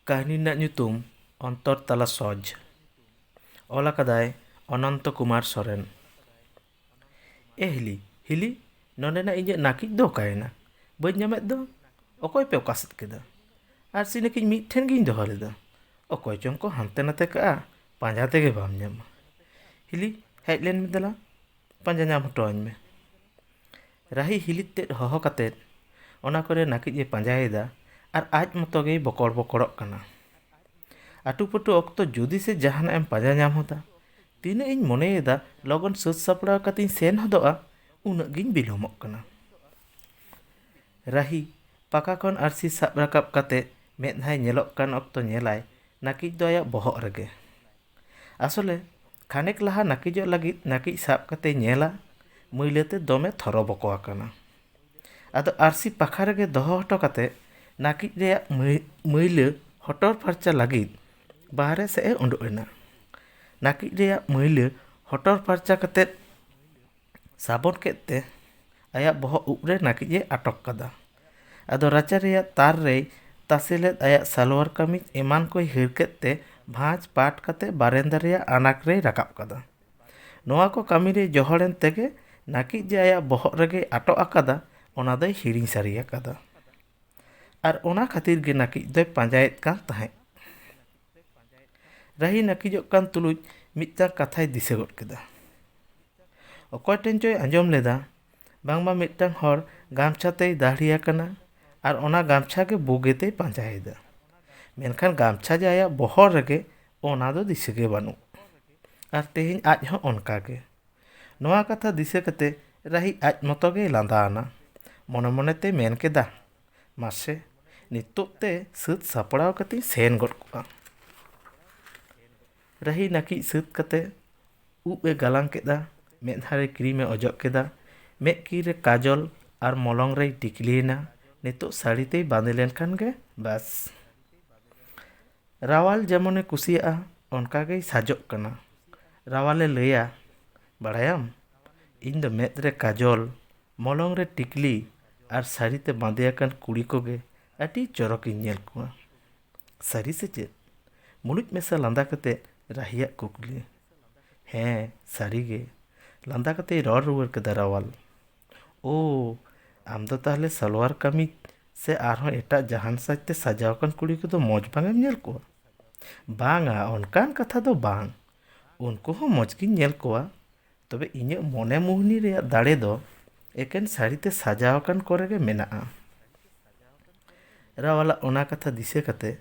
ᱠᱟᱹᱦᱱᱤ ᱨᱮᱱᱟᱜ ᱧᱩᱛᱩᱢ ᱚᱱᱛᱚᱨ ᱛᱟᱞᱟ ᱥᱚᱡᱽ᱾ ᱚᱞ ᱟᱠᱟᱫᱟᱭ ᱚᱱᱚᱱᱛᱚ ᱠᱩᱢᱟᱨ ᱥᱚᱨᱮᱱ᱾ ᱦᱤᱞᱤ ᱦᱤᱞᱤ, ᱱᱚᱸᱰᱮᱱᱟᱜ ᱤᱧᱟᱹᱜ ᱱᱟᱹᱠᱤᱡ ᱫᱚ ᱚᱠᱟᱭᱮᱱᱟ? ᱵᱟᱹᱧ ᱧᱟᱢᱮᱫ ᱫᱚ᱾ ᱚᱠᱚᱭ ᱯᱮ ᱚᱠᱟᱥᱮᱫ ᱠᱮᱫᱟ? ᱟᱨᱥᱤ ᱱᱟᱹᱠᱤᱡ ᱢᱤᱫᱴᱷᱮᱱ ᱜᱤᱧ ᱫᱚᱦᱚ ᱞᱮᱫᱟ᱾ ᱚᱠᱚᱭ ᱪᱚᱝ ᱠᱚ ᱦᱟᱱᱛᱮ ᱱᱟᱛᱮ ᱠᱟᱜᱼᱟ, ᱯᱟᱸᱡᱟ ᱛᱮᱜᱮ ᱵᱟᱢ ᱧᱟᱢᱟ᱾ ᱦᱤᱞᱤ, ᱦᱮᱡ ᱞᱮᱱ ᱢᱮ ᱫᱮᱞᱟ, ᱯᱟᱸᱡᱟ ᱧᱟᱢ ᱦᱚᱴᱚᱣᱟᱹᱧ ᱢᱮ᱾ ᱨᱟᱦᱤ ᱦᱤᱞᱤ ᱛᱮᱫ ᱦᱚᱦᱚ ᱠᱟᱛᱮᱫ ᱚᱱᱟ ᱠᱚᱨᱮ ᱱᱟᱹᱠᱤᱡ ᱮ ᱯᱟᱸᱡᱟᱭᱮᱫᱟ ᱟᱨ ᱟᱡ ᱢᱚᱛᱚ ᱜᱮᱭ ᱵᱚᱠᱚᱲ ᱵᱚᱠᱚᱲᱚᱜ ᱠᱟᱱᱟ᱾ ᱟᱴᱩᱯᱟᱹᱴᱩ ᱚᱠᱛᱚ ᱡᱩᱫᱤ ᱥᱮ ᱡᱟᱦᱟᱱᱟᱜ ᱮᱢ ᱯᱟᱸᱡᱟ ᱧᱟᱢ ᱦᱚᱫᱟ, ᱛᱤᱱᱟᱹᱜ ᱤᱧ ᱢᱚᱱᱮᱭᱮᱫᱟ ᱞᱚᱜᱚᱱ ᱥᱟᱹᱛ ᱥᱟᱯᱲᱟᱣ ᱠᱟᱛᱮᱧ ᱥᱮᱱ ᱦᱚᱫᱚᱜᱼᱟ, ᱩᱱᱟᱹᱜ ᱜᱤᱧ ᱵᱤᱞᱚᱢᱚᱜ ᱠᱟᱱᱟ᱾ ᱨᱟᱦᱤ ᱯᱟᱠᱟ ᱠᱷᱚᱱ ᱟᱹᱨᱥᱤ ᱥᱟᱵ ᱨᱟᱠᱟᱵ ᱠᱟᱛᱮᱫ ᱢᱮᱫᱦᱟᱭ ᱧᱮᱞᱚᱜ ᱠᱟᱱ ᱚᱠᱛᱚ ᱧᱮᱞᱟᱭ ᱱᱟᱹᱠᱤᱡ ᱫᱚ ᱟᱭᱟᱜ ᱵᱚᱦᱚᱜ ᱨᱮᱜᱮ᱾ ᱟᱥᱚᱞᱮ ᱠᱷᱟᱱᱮᱠ ᱞᱟᱦᱟ ᱱᱟᱹᱠᱤᱡᱚᱜ ᱞᱟᱹᱜᱤᱫ ᱱᱟᱹᱠᱤᱡ ᱥᱟᱵ ᱠᱟᱛᱮᱭ ᱧᱮᱞᱟ, ᱢᱟᱹᱭᱞᱟᱹᱛᱮ ᱫᱚᱢᱮ ᱛᱷᱚᱨᱚᱵᱚᱠᱚ ᱟᱠᱟᱱᱟ᱾ ᱟᱫᱚ ᱟᱹᱨᱥᱤ ᱯᱟᱠᱷᱟ ᱨᱮᱜᱮ ᱫᱚᱦᱚ ᱦᱚᱴᱚ ᱠᱟᱛᱮᱫ ᱱᱟᱹᱠᱤᱡ ᱨᱮᱭᱟᱜ ᱢᱟᱹᱭᱞᱟᱹ ᱦᱚᱴᱚᱨ ᱯᱷᱟᱨᱪᱟ ᱞᱟᱹᱜᱤᱫ ᱵᱟᱦᱨᱮ ᱥᱮᱫ ᱮ ᱩᱰᱩᱠ ᱮᱱᱟ᱾ ᱱᱟᱹᱠᱤᱡ ᱨᱮᱭᱟᱜ ᱢᱟᱹᱭᱞᱟᱹ ᱦᱚᱴᱚᱨ ᱯᱷᱟᱨᱪᱟ ᱠᱟᱛᱮᱫ ᱥᱟᱵᱚᱱ ᱠᱮᱫ ᱛᱮ ᱟᱭᱟᱜ ᱵᱚᱦᱚᱜ ᱩᱵ ᱨᱮ ᱱᱟᱹᱠᱤᱡ ᱮ ᱟᱴᱚᱠ ᱠᱟᱫᱟ᱾ ᱟᱫᱚ ᱨᱟᱪᱟ ᱨᱮᱭᱟᱜ ᱛᱟᱨ ᱨᱮᱭ ᱛᱟᱥᱮ ᱞᱮᱫ ᱟᱭᱟᱜ ᱥᱟᱞᱣᱟᱨ ᱠᱟᱹᱢᱤᱡ ᱮᱢᱟᱱ ᱠᱚᱭ ᱦᱟᱹᱨ ᱠᱮᱫ ᱛᱮ ᱵᱷᱟᱸᱡᱽ ᱯᱟᱴ ᱠᱟᱛᱮ ᱵᱟᱨᱮᱱᱫᱟ ᱨᱮᱭᱟᱜ ᱟᱱᱟᱠ ᱨᱮᱭ ᱨᱟᱠᱟᱵ ᱠᱟᱫᱟ᱾ ᱱᱚᱣᱟ ᱠᱚ ᱠᱟᱹᱢᱤ ᱨᱮ ᱡᱚᱦᱚᱲᱮᱱ ᱛᱮᱜᱮ ᱱᱟᱹᱠᱤᱡ ᱡᱮ ᱟᱭᱟᱜ ᱵᱚᱦᱚᱜ ᱨᱮᱜᱮᱭ ᱟᱴᱚᱜ ᱟᱠᱟᱫᱟ, ᱚᱱᱟ ᱫᱚᱭ ᱦᱤᱲᱤᱧ ᱥᱟᱹᱨᱤ ᱟᱠᱟᱫᱟ᱾ ᱟᱨ ᱚᱱᱟ ᱠᱷᱟᱹᱛᱤᱨ ᱜᱮ ᱱᱟᱹᱠᱤᱡ ᱫᱚᱭ ᱯᱟᱸᱡᱟᱭᱮᱫ ᱠᱟᱱ ᱛᱟᱦᱮᱸᱫ᱾ ᱨᱟᱦᱤ ᱱᱟᱹᱠᱤᱡᱚᱜ ᱠᱟᱱ ᱛᱩᱞᱩᱡ ᱢᱤᱫᱴᱟᱝ ᱠᱟᱛᱷᱟᱭ ᱫᱤᱥᱟᱹ ᱜᱚᱫ ᱠᱮᱫᱟ᱾ ᱚᱠᱚᱭ ᱴᱷᱮᱱ ᱪᱚᱭ ᱟᱸᱡᱚᱢ ᱞᱮᱫᱟ ᱵᱟᱝᱢᱟ ᱢᱤᱫᱴᱟᱝ ᱦᱚᱲ ᱜᱟᱢᱪᱷᱟ ᱛᱮᱭ ᱫᱟᱲᱦᱤ ᱟᱠᱟᱱᱟ ᱟᱨ ᱚᱱᱟ ᱜᱟᱢᱪᱷᱟ ᱜᱮ ᱵᱩᱜᱤᱛᱮᱭ ᱯᱟᱸᱡᱟᱭᱮᱫᱟ᱾ ᱢᱮᱱᱠᱷᱟᱱ ᱜᱟᱢᱪᱷᱟ ᱡᱮ ᱟᱭᱟᱜ ᱵᱚᱦᱚᱜ ᱨᱮᱜᱮ, ᱚᱱᱟ ᱫᱚ ᱫᱤᱥᱟᱹᱜᱮ ᱵᱟᱹᱱᱩᱜ᱾ ᱟᱨ ᱛᱮᱦᱮᱧ ᱟᱡ ᱦᱚᱸ ᱚᱱᱠᱟᱜᱮ᱾ ᱱᱚᱣᱟ ᱠᱟᱛᱷᱟ ᱫᱤᱥᱟᱹ ᱠᱟᱛᱮ ᱨᱟᱦᱤ ᱟᱡ ᱢᱚᱛᱚ ᱜᱮᱭ ᱞᱟᱸᱫᱟᱣᱟᱱᱟ᱾ ᱢᱚᱱᱮ ᱢᱚᱱᱮᱛᱮ ᱢᱮᱱ ᱠᱮᱫᱟ, ᱢᱟᱥᱮ ᱱᱤᱛᱚᱜ ᱛᱮ ᱥᱟᱹᱛ ᱥᱟᱯᱲᱟᱣ ᱠᱟᱛᱮᱧ ᱥᱮᱱ ᱜᱚᱫ ᱠᱚᱜᱼᱟ᱾ ᱨᱟᱦᱤ ᱱᱟᱹᱠᱤᱡ ᱥᱟᱹᱛ ᱠᱟᱛᱮ ᱩᱵ ᱮ ᱜᱟᱞᱟᱝ ᱠᱮᱫᱟ, ᱢᱮᱫᱦᱟ ᱨᱮ ᱠᱨᱤᱢ ᱮ ᱚᱡᱚᱜ ᱠᱮᱫᱟ, ᱢᱮᱫ ᱠᱤ ᱨᱮ ᱠᱟᱡᱚᱞ ᱟᱨ ᱢᱚᱞᱚᱝ ᱨᱮᱭ ᱴᱤᱠᱞᱤᱭᱮᱱᱟ᱾ ᱱᱤᱛᱚᱜ ᱥᱟᱹᱲᱤ ᱛᱮᱭ ᱵᱟᱸᱫᱮ ᱞᱮᱱᱠᱷᱟᱱ ᱜᱮ ᱵᱟᱥ᱾ ᱨᱟᱣᱟᱞ ᱡᱮᱢᱚᱱᱮ ᱠᱩᱥᱤᱭᱟᱜᱼᱟ ᱚᱱᱠᱟᱜᱮᱭ ᱥᱟᱡᱚᱜ ᱠᱟᱱᱟ᱾ ᱨᱟᱣᱟᱞᱮ ᱞᱟᱹᱭᱟ, ᱵᱟᱲᱟᱭᱟᱢ, ᱤᱧ ᱫᱚ ᱢᱮᱫ ᱨᱮ ᱠᱟᱡᱚᱞ, ᱢᱚᱞᱚᱝ ᱨᱮ ᱴᱤᱠᱞᱤ ᱟᱨ ᱥᱟᱹᱲᱤᱛᱮ ᱵᱟᱸᱫᱮ ᱟᱠᱟᱱ ᱠᱩᱲᱤ ᱠᱚᱜᱮ ᱟᱹᱰᱤ ᱪᱚᱨᱚᱠᱤᱧ ᱧᱮᱞ ᱠᱚᱣᱟ᱾ ᱥᱟᱹᱨᱤ ᱥᱮ ᱪᱮᱫ? ᱢᱩᱞᱩᱡ ᱢᱮᱥᱟ ᱞᱟᱸᱫᱟ ᱠᱟᱛᱮᱫ ᱨᱟᱦᱤᱭᱟᱜ ᱠᱩᱠᱞᱤ᱾ ᱦᱮᱸ ᱥᱟᱹᱨᱤᱜᱮ, ᱞᱟᱸᱫᱟ ᱠᱟᱛᱮᱭ ᱨᱚᱲ ᱨᱩᱣᱟᱹᱲ ᱠᱮᱫᱟ ᱨᱟᱣᱟᱞ᱾ ᱳ, ᱟᱢ ᱫᱚ ᱛᱟᱦᱞᱮ ᱥᱟᱞᱣᱟᱨ ᱠᱟᱹᱢᱤᱡ ᱥᱮ ᱟᱨᱦᱚᱸ ᱮᱴᱟᱜ ᱡᱟᱦᱟᱱ ᱥᱟᱡᱽᱛᱮ ᱥᱟᱡᱟᱣ ᱟᱠᱟᱱ ᱠᱩᱲᱤ ᱠᱚᱫᱚ ᱢᱚᱡᱽ ᱵᱟᱝᱮᱢ ᱧᱮᱞ ᱠᱚᱣᱟ? ᱵᱟᱝᱟ, ᱚᱱᱠᱟᱱ ᱠᱟᱛᱷᱟ ᱫᱚ ᱵᱟᱝ᱾ ᱩᱱᱠᱩ ᱦᱚᱸ ᱢᱚᱡᱽ ᱜᱤᱧ ᱧᱮᱞ ᱠᱚᱣᱟ, ᱛᱚᱵᱮ ᱤᱧᱟᱹᱜ ᱢᱚᱱᱮ ᱢᱩᱦᱱᱤ ᱨᱮᱭᱟᱜ ᱫᱟᱲᱮ ᱫᱚ ᱮᱠᱮᱱ ᱥᱟᱹᱲᱤᱛᱮ ᱥᱟᱡᱟᱣ ᱟᱠᱟᱱ ᱠᱚᱨᱮ ᱜᱮ ᱢᱮᱱᱟᱜᱼᱟ᱾ ᱨᱟᱣᱟᱞᱟᱜ ᱚᱱᱟ ᱠᱟᱛᱷᱟ ᱫᱤᱥᱟᱹ ᱠᱟᱛᱮ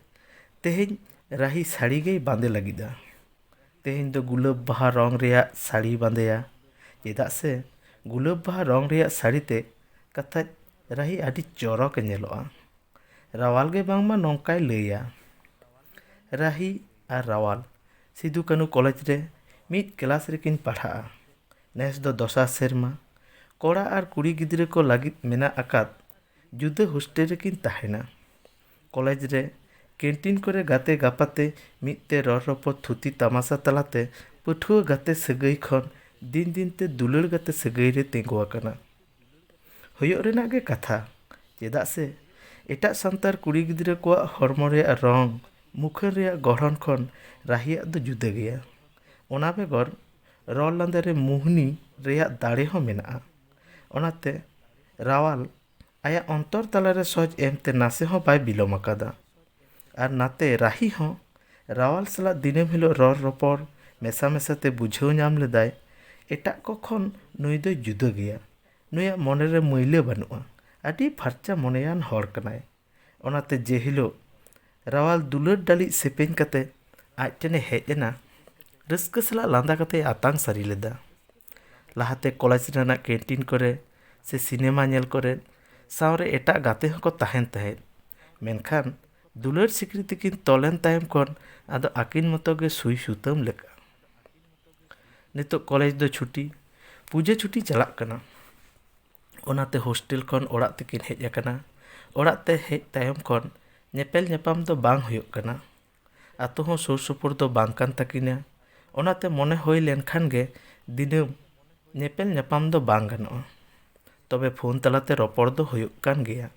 ᱛᱮᱦᱮᱧ ᱨᱟᱦᱤ ᱥᱟᱹᱲᱤ ᱜᱮᱭ ᱵᱟᱸᱫᱮ ᱞᱟᱹᱜᱤᱫᱼᱟ᱾ ᱛᱮᱦᱮᱧ ᱫᱚ ᱜᱩᱞᱟᱹᱵ ᱵᱟᱦᱟ ᱨᱚᱝ ᱨᱮᱭᱟᱜ ᱥᱟᱹᱲᱤᱭ ᱵᱟᱸᱫᱮᱭᱟ᱾ ᱪᱮᱫᱟᱜ ᱥᱮ ᱜᱩᱞᱟᱹᱵ ᱵᱟᱦᱟ ᱨᱚᱝ ᱨᱮᱭᱟᱜ ᱥᱟᱹᱲᱤᱛᱮ ᱠᱟᱛᱷᱟᱡ ᱨᱟᱦᱤ ᱟᱹᱰි ᱪᱚᱨᱚᱠᱮ ᱧᱮᱞᱚᱜᱼᱟ᱾ ᱨᱟᱣᱟᱞ ᱜᱮ ᱵᱟᱝᱢᱟ ᱱᱚᱝᱠᱟᱭ ᱞᱟᱹᱭᱟ᱾ ᱨᱟᱦᱤ ᱟᱨ ᱨᱟᱣᱟᱞ ᱥᱤᱫᱩ ᱠᱟᱹᱱᱩ ᱠᱚᱞᱮᱡᱽ ᱨᱮ ᱢᱤᱫ ᱠᱞᱟᱥ ᱨᱮᱠᱤᱱ ᱯᱟᱲᱦᱟᱜᱼᱟ᱾ ᱱᱮᱥ ᱫᱚ ᱫᱚᱥᱟᱨ ᱥᱮᱨᱢᱟ᱾ ᱠᱚᱲᱟ ᱟᱨ ᱠᱩᱲᱤ ᱜᱤᱫᱽᱨᱟᱹ ᱠᱚ ᱞᱟᱹᱜᱤᱫ ᱢᱮᱱᱟᱜ ᱟᱠᱟᱫ ᱡᱩᱫᱟᱹ ᱦᱳᱥᱴᱮᱞ ᱨᱮᱠᱤᱱ ᱛᱟᱦᱮᱱᱟ᱾ ᱠᱚᱞᱮᱡᱽ ᱨᱮ ᱠᱮᱱᱴᱤᱱ ᱠᱚᱨᱮ ᱜᱟᱛᱮ ᱜᱟᱯᱟᱛᱮ ᱢᱤᱫᱛᱮ ᱨᱚᱲ ᱨᱚᱯᱚᱲ ᱛᱷᱩᱛᱤ ᱛᱟᱢᱟᱥᱟ ᱛᱟᱞᱟᱛᱮ ᱯᱟᱹᱴᱷᱩᱣᱟᱹ ᱜᱟᱛᱮ ᱥᱟᱹᱜᱟᱹᱭ ᱠᱷᱚᱱ ᱫᱤᱱ ᱫᱤᱱᱛᱮ ᱫᱩᱞᱟᱹᱲ ᱜᱟᱛᱮ ᱥᱟᱹᱜᱟᱹᱭ ᱨᱮ ᱛᱤᱸᱜᱩ ᱟᱠᱟᱱᱟ᱾ ᱦᱩᱭᱩᱜ ᱨᱮᱱᱟᱜ ᱜᱮ ᱠᱟᱛᱷᱟ, ᱪᱮᱫᱟᱜ ᱥᱮ ᱮᱴᱟᱜ ᱥᱟᱱᱛᱟᱲ ᱠᱩᱲᱤ ᱜᱤᱫᱽᱨᱟᱹ ᱠᱚᱣᱟᱜ ᱦᱚᱲᱢᱚ ᱨᱮᱭᱟᱜ ᱨᱚᱝ, ᱢᱩᱠᱷᱟᱹᱱ ᱨᱮᱭᱟᱜ ᱜᱚᱲᱦᱚᱱ ᱠᱷᱚᱱ ᱨᱟᱦᱤᱭᱟᱜ ᱫᱚ ᱡᱩᱫᱟᱹ ᱜᱮᱭᱟ᱾ ᱚᱱᱟ ᱵᱮᱜᱚᱨ ᱨᱚᱲ ᱞᱟᱸᱫᱟ ᱨᱮ ᱢᱩᱦᱱᱤ ᱨᱮᱭᱟᱜ ᱫᱟᱲᱮ ᱦᱚᱸ ᱢᱮᱱᱟᱜᱼᱟ᱾ ᱚᱱᱟᱛᱮ ᱨᱟᱣᱟᱞ ᱟᱭᱟᱜ ᱚᱱᱛᱚᱨ ᱛᱟᱞᱟᱨᱮ ᱥᱚᱡᱽ ᱮᱢᱛᱮ ᱱᱟᱥᱮ ᱦᱚᱸ ᱵᱟᱭ ᱵᱤᱞᱚᱢ ᱟᱠᱟᱫᱟ᱾ ᱟᱨ ᱱᱟᱛᱮ ᱨᱟᱦᱤ ᱦᱚᱸ ᱨᱟᱣᱟᱞ ᱥᱟᱞᱟᱜ ᱫᱤᱱᱟᱹᱢ ᱦᱤᱞᱳᱜ ᱨᱚᱲ ᱨᱚᱯᱚᱲ ᱢᱮᱥᱟ ᱢᱮᱥᱟᱛᱮ ᱵᱩᱡᱷᱟᱹᱣ ᱧᱟᱢ ᱞᱮᱫᱟᱭ, ᱮᱴᱟᱜ ᱠᱚ ᱠᱷᱚᱱ ᱱᱩᱭ ᱫᱚᱭ ᱡᱩᱫᱟᱹ ᱜᱮᱭᱟ᱾ ᱱᱩᱭᱟᱜ ᱢᱚᱱᱮᱨᱮ ᱢᱟᱹᱭᱞᱟᱹ ᱵᱟᱹᱱᱩᱜᱼᱟ, ᱟᱹᱰᱤ ᱯᱷᱟᱨᱪᱟ ᱢᱚᱱᱮᱭᱟᱱ ᱦᱚᱲ ᱠᱟᱱᱟᱭ᱾ ᱚᱱᱟᱛᱮ ᱡᱮ ᱦᱤᱞᱳᱜ ᱨᱟᱣᱟᱞ ᱫᱩᱞᱟᱹᱲ ᱰᱟᱹᱞᱤᱡ ᱥᱮᱯᱮᱧ ᱠᱟᱛᱮ ᱟᱡ ᱴᱷᱮᱱᱮ ᱦᱮᱡ ᱮᱱᱟ, ᱨᱟᱹᱥᱠᱟᱹ ᱥᱟᱞᱟᱜ ᱞᱟᱸᱫᱟ ᱠᱟᱛᱮᱭ ᱟᱛᱟᱝ ᱥᱟᱹᱨᱤ ᱞᱮᱫᱟ᱾ ᱞᱟᱦᱟᱛᱮ ᱠᱚᱞᱮᱡᱽ ᱨᱮᱱᱟᱜ ᱠᱮᱱᱴᱤᱱ ᱠᱚᱨᱮ ᱥᱮ ᱥᱤᱱᱮᱢᱟ ᱧᱮᱞ ᱠᱚᱨᱮ ᱥᱟᱶᱨᱮ ᱮᱴᱟᱜ ᱜᱟᱛᱮ ᱦᱚᱸᱠᱚ ᱛᱟᱦᱮᱱ ᱛᱟᱦᱮᱸᱫ᱾ ᱢᱮᱱᱠᱷᱟᱱ ᱫᱩᱞᱟᱹᱲ ᱥᱤᱠᱲᱤ ᱛᱮᱠᱤᱱ ᱛᱚᱞᱮᱱ ᱛᱟᱭᱚᱢ ᱠᱷᱚᱱ ᱟᱫᱚ ᱟᱹᱠᱤᱱ ᱢᱚᱛᱚ ᱜᱮ ᱥᱩᱭ ᱥᱩᱛᱟᱹᱢ ᱞᱮᱠᱟ᱾ ᱱᱤᱛᱚᱜ ᱠᱚᱞᱮᱡᱽ ᱫᱚ ᱪᱷᱩᱴᱤ, ᱯᱩᱡᱟᱹ ᱪᱷᱩᱴᱤ ᱪᱟᱞᱟᱜ ᱠᱟᱱᱟ᱾ ᱚᱱᱟᱛᱮ ᱦᱳᱥᱴᱮᱞ ᱠᱷᱚᱱ ᱚᱲᱟᱜ ᱛᱮᱠᱤᱱ ᱦᱮᱡ ᱟᱠᱟᱱᱟ᱾ ᱚᱲᱟᱜ te ᱦᱮᱡ ᱛᱟᱭᱚᱢ ᱠᱷᱚᱱ ᱧᱮᱯᱮᱞ ᱧᱟᱯᱟᱢ ᱫᱚ ᱵᱟᱝ ᱦᱩᱭᱩᱜ ᱠᱟᱱᱟ᱾ ᱟᱛᱳ ᱦᱚᱸ ᱥᱩᱨ ᱥᱩᱯᱩᱨ ᱫᱚ ᱵᱟᱝ ᱠᱟᱱ ᱛᱟᱹᱠᱤᱱᱟ᱾ ᱚᱱᱟᱛᱮ ᱢᱚᱱᱮ ᱦᱩᱭ ᱞᱮᱱᱠᱷᱟᱱ ᱜᱮ ᱫᱤᱱᱟᱹᱢ ᱧᱮᱯᱮᱞ ᱧᱟᱯᱟᱢ ᱫᱚ ᱵᱟᱝ ᱜᱟᱱᱚᱜᱼᱟ, ᱛᱚᱵᱮ ᱯᱷᱳᱱ ᱛᱟᱞᱟᱛᱮ ᱨᱚᱯᱚᱲ ᱫᱚ ᱦᱩᱭᱩᱜ ᱠᱟᱱ ᱜᱮᱭᱟ᱾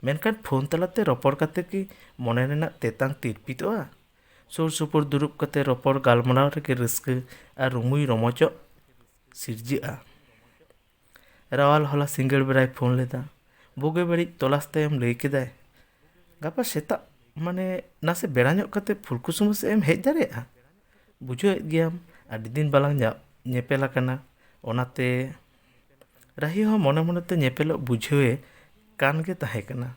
ᱢᱮᱱᱠᱷᱟन ᱯᱷᱳᱱ ᱛᱟᱞᱟᱛᱮ ᱨᱚᱯᱚᱲ ᱠᱟᱛᱮ ᱠᱤ ᱢᱚᱱᱮ ᱨᱮᱱᱟᱜ ᱛᱮᱛᱟᱝ ᱛᱤᱨᱯᱤᱛᱚᱜᱼᱟ? ᱥᱩᱨ ᱥᱩᱯᱩᱨ ᱫᱩᱲᱩᱵ ᱠᱟᱛᱮ ᱨᱚᱯᱚᱲ ᱜᱟᱞᱢᱟᱨᱟᱣ ᱨᱮᱜᱮ ᱨᱟᱹᱥᱠᱟᱹ ᱟᱨ ᱨᱩᱢᱩᱭ ᱨᱚᱢᱚᱡᱚᱜ ᱥᱤᱨᱡᱟᱹᱜᱼᱟ। ᱨᱟᱣᱟᱞ ᱦᱚᱞᱟ ᱥᱤᱸᱜᱟᱹᱲ ᱵᱮᱲᱟᱭ ᱯᱷᱳᱱ ᱞᱮᱫᱟ। ᱵᱩᱜᱤ ᱵᱟᱹᱲᱤᱡ ᱛᱚᱞᱟᱥ ᱛᱟᱭᱚᱢ ᱞᱟᱹᱭ ᱠᱮᱫᱟᱭ, ᱜᱟᱯᱟ ᱥᱮᱛᱟᱜ ᱱᱟᱥᱮ ᱵᱮᱲᱟ ᱧᱚᱜ ᱠᱟᱛᱮ ᱯᱷᱩᱞᱠᱩᱥᱢᱟᱹ ᱥᱮᱫ ᱮᱢ ᱦᱮᱡ ᱫᱟᱲᱮᱭᱟᱜᱼᱟ? ᱵᱩᱡᱷᱟᱹᱣᱮᱫ ᱜᱮᱭᱟᱢ ᱟᱹᱰᱤ ᱫᱤᱱ ᱵᱟᱞᱟᱝ ᱧᱮᱯᱮᱞ ᱟᱠᱟᱱᱟ, ᱚᱱᱟᱛᱮ ᱨᱟᱦᱤ ᱦᱚᱸ ᱢᱚᱱᱮ ᱢᱚᱱᱮᱛᱮ ᱧᱮᱯᱮᱞᱚᱜ ᱵᱩᱡᱷᱟᱹᱣᱮ ᱠᱟᱱ ᱜᱮ ᱛᱟᱦᱮᱸ ᱠᱟᱱᱟ।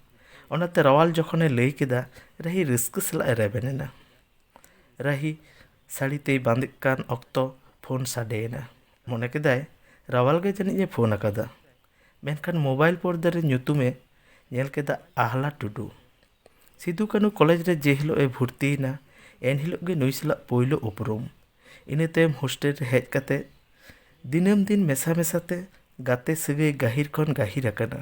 ᱚᱱᱟᱛᱮ ᱨᱟᱣᱟᱞ ᱡᱚᱠᱷᱚᱱᱮ ᱞᱟᱹᱭ ᱠᱮᱫᱟ, ᱨᱟᱦᱤ ᱨᱟᱹᱥᱠᱟᱹ ᱥᱟᱞᱟᱜ ᱮ ᱨᱮᱵᱮᱱ ᱮᱱᱟ। ᱨᱟᱦᱤ ᱥᱟᱹᱲᱤ ᱛᱮᱭ ᱵᱟᱸᱫᱮᱜ ᱠᱟᱱ ᱚᱠᱛᱚ ᱯᱷᱳᱱ ᱥᱟᱰᱮᱭᱮᱱᱟ। ᱢᱚᱱᱮ ᱠᱮᱫᱟᱭ ᱨᱟᱣᱟᱞ ᱜᱮ ᱡᱟᱹᱱᱤᱡ ᱮ ᱯᱷᱳᱱ ᱟᱠᱟᱫᱟ। ᱢᱮᱱᱠᱷᱟᱱ ᱢᱳᱵᱟᱭᱤᱞ ᱯᱚᱨᱫᱟ ᱨᱮ ᱧᱩᱛᱩᱢᱮ ᱧᱮᱞ ᱠᱮᱫᱟ ᱟᱦᱞᱟ ᱴᱩᱰᱩ। ᱥᱤᱫᱩ ᱠᱟᱹᱱᱩ ᱠᱚᱞᱮᱡᱽ ᱨᱮ ᱡᱮ ᱦᱤᱞᱳᱜ ᱮ ᱵᱷᱩᱨᱛᱤᱭᱮᱱᱟ, ᱮᱱᱦᱤᱞᱳᱜ ᱜᱮ ᱱᱩᱭ ᱥᱟᱞᱟᱜ ᱯᱳᱭᱞᱳ ᱩᱯᱨᱩᱢ। ᱤᱱᱟᱹ ᱛᱟᱭᱚᱢ ᱦᱳᱥᱴᱮᱞ ᱨᱮ ᱦᱮᱡ ᱠᱟᱛᱮ ᱫᱤᱱᱟᱹᱢ ᱫᱤᱱ ᱢᱮᱥᱟ ᱢᱮᱥᱟᱛᱮ ᱜᱟᱛᱮ ᱥᱟᱹᱜᱟᱹᱭ ᱜᱟᱹᱦᱤᱨ ᱠᱷᱚᱱ ᱜᱟᱹᱦᱤᱨ ᱟᱠᱟᱱᱟ।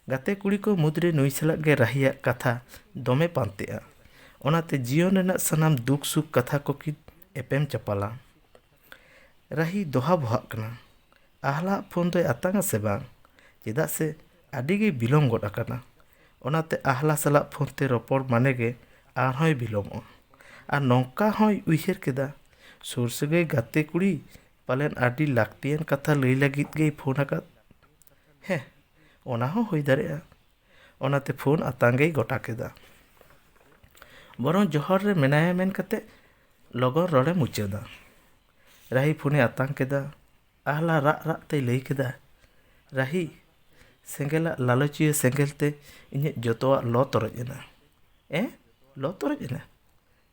ᱜᱟᱛᱮ ᱠᱩᱲᱤ ᱠᱚ ᱢᱩᱫᱽᱨᱮ ᱱᱩᱭ ᱥᱟᱞᱟᱜ ᱜᱮ ᱨᱟᱦᱤᱭᱟᱜ ᱠᱟᱛᱷᱟ ᱫᱚᱢᱮ ᱯᱟᱱᱛᱮᱜᱼᱟ। ᱚᱱᱟᱛᱮ ᱡᱤᱭᱚᱱ ᱨᱮᱱᱟᱜ ᱥᱟᱱᱟᱢ ᱫᱩᱠ ᱥᱩᱠ ᱠᱟᱛᱷᱟ ᱠᱚᱠᱤᱱ ᱮᱯᱮᱢ ᱪᱟᱯᱟᱞᱟ। ᱨᱟᱦᱤ ᱫᱚᱦᱟ ᱵᱚᱦᱟᱜ ᱠᱟᱱᱟ, ᱟᱦᱞᱟᱜ ᱯᱷᱳᱱ ᱫᱚᱭ ᱟᱛᱟᱝᱟ ᱥᱮ ᱵᱟᱝ, ᱪᱮᱫᱟᱜ ᱥᱮ ᱟᱹᱰᱤᱜᱮ ᱵᱤᱞᱚᱢ ᱜᱚᱫ ᱟᱠᱟᱱᱟ। ᱚᱱᱟᱛᱮ ᱟᱦᱞᱟ ᱥᱟᱞᱟᱜ ᱯᱷᱳᱱ ᱛᱮ ᱨᱚᱯᱚᱲ ᱢᱟᱱᱮ ᱜᱮ ᱟᱨᱦᱚᱸᱭ ᱵᱤᱞᱚᱢᱚᱜᱼᱟ। ᱟᱨ ᱱᱚᱝᱠᱟ ᱦᱚᱸᱭ ᱩᱭᱦᱟᱹᱨ ᱠᱮᱫᱟ, ᱥᱩᱨ ᱥᱟᱹᱜᱟᱹᱭ ᱜᱟᱛᱮ ᱠᱩᱲᱤ ᱯᱟᱞᱮᱱ ᱟᱹᱰᱤ ᱞᱟᱹᱠᱛᱤᱭᱟᱱ ᱠᱟᱛᱷᱟ ᱞᱟᱹᱭ ᱞᱟᱹᱜᱤᱫ ᱜᱮᱭ ᱯᱷᱳᱱ ᱟᱠᱟᱫ। ᱦᱮᱸ, ᱚᱱᱟ ᱦᱚᱸ ᱦᱩᱭ ᱫᱟᱲᱮᱭᱟᱜᱼᱟ। ᱚᱱᱟᱛᱮ ᱯᱷᱳᱱ ᱟᱛᱟᱝ ᱜᱮᱭ ᱜᱚᱴᱟ ᱠᱮᱫᱟ। ᱵᱚᱨᱚᱝ ᱡᱚᱦᱚᱨ ᱨᱮ ᱢᱮᱱᱟᱭᱟ ᱢᱮᱱ ᱠᱟᱛᱮ ᱞᱚᱜᱚᱱ ᱨᱚᱲᱮ ᱢᱩᱪᱟᱹᱫᱟ। ᱨᱟᱦᱤ ᱯᱷᱳᱱᱮ ᱟᱛᱟᱝ ᱠᱮᱫᱟ। ᱟᱦᱞᱟ ᱨᱟᱜ ᱨᱟᱜ ᱛᱮᱭ ᱞᱟᱹᱭ ᱠᱮᱫᱟ, ᱨᱟᱦᱤ, ᱥᱮᱸᱜᱮᱞᱟᱜ ᱞᱟᱞᱚᱪᱤᱭᱟᱹ ᱥᱮᱸᱜᱮᱞ ᱛᱮ ᱤᱧᱟᱹᱜ ᱡᱚᱛᱚᱣᱟᱜ ᱞᱚ ᱛᱚᱨᱚᱡ ᱮᱱᱟ। ᱞᱚ ᱛᱚᱨᱚᱡ ᱮᱱᱟ?